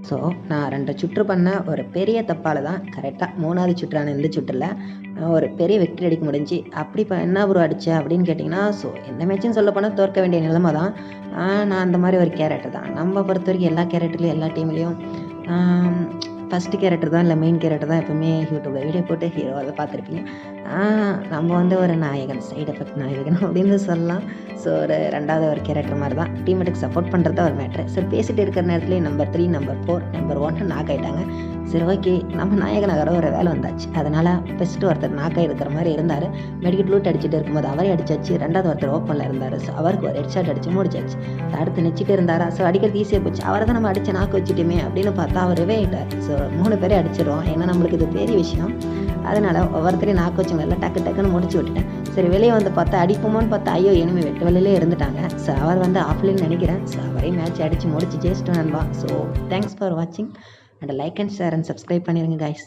So நான் 2 சுற்று பண்ண ஒரு பெரிய தப்பால் தான் கரெக்டாக 3வது சுற்றான இந்த சுற்றில் ஒரு பெரிய விக்டரி அடிக்க முடிஞ்சு. அப்படி இப்போ என்ன ப்ரோ அடிச்ச அப்படின்னு கேட்டிங்கன்னா, ஸோ எந்த மேட்சும் சொல்ல போனால் தோற்க வேண்டிய நிலைமை தான். நான் அந்த மாதிரி ஒரு கேரக்டர் தான். நம்ம பொறுத்த வரைக்கும் எல்லா கேரக்டர்லையும் எல்லா டீம்லேயும் ஃபஸ்ட்டு கேரக்டர் தான் இல்லை மெயின் கேரக்டர் தான் எப்பவுமே யூடியூப்பில் வீடியோ போட்டு ஹீரோ அதை பார்த்துருப்பீங்க. நம்ம வந்து ஒரு நாயகன், சைடு எஃபெக்ட் நாயகன் அப்படின்னு சொல்லலாம். ஸோ ஒரு 2வது ஒரு கேரக்டர் மாதிரி தான். டீமேட்டுக்கு சப்போர்ட் பண்ணுறது தான் ஒரு மேட்ரு. சரி பேசிகிட்டு இருக்கிற நேரத்துலேயே நம்பர் 3, நம்பர் 4, நம்பர் 1 நாக் ஆகிட்டாங்க. சரி ஓகே, நம்ம நாயகனாகிற ஒரு வேலை வந்தாச்சு. அதனால் ஃபஸ்ட்டு ஒருத்தர் நாக்காக இருக்கிற மாதிரி இருந்தார். மெடிக்கெட் லூட் அடிச்சுட்டு இருக்கும்போது அவரே அடிச்சாச்சு. 2வது ஒருத்தர் ஓப்பனில் இருந்தார். ஸோ அவருக்கு ஒரு ஹெட்ஷாட் அடிச்சு முடிச்சாச்சு. அடுத்து நெச்சிட்டு இருந்தாரா, ஸோ அடிக்கிறது ஈஸியாக போச்சு. அவரை தான் நம்ம அடித்து நாக்கு வச்சுட்டுமே அப்படின்னு பார்த்தா அவர் ரிவே ஆகிட்டார். ஸோ 3 பேரே அடிச்சிடுவோம், ஏன்னா நம்மளுக்கு இது பெரிய விஷயம். அதனால் ஒவ்வொருத்தரையும் நாக்கு வச்சுங்கள டக்குன்னு முடிச்சு விட்டுட்டேன். சரி வெளியே வந்து பார்த்தா அடிப்போமோன்னு பார்த்தா ஐயோ இனிமே வெட்டு வெளியிலே இருந்துட்டாங்க. ஸோ அவர் வந்து ஆஃப்லைன் நினைக்கிறேன். ஸோ அவரையும் மேட்ச் அடித்து முடிச்சு ஜெயிச்சிட்டு நண்பா. ஸோ தேங்க்ஸ் ஃபார் வாட்சிங் and like and share and subscribe பண்ணிடுங்க கைஸ்.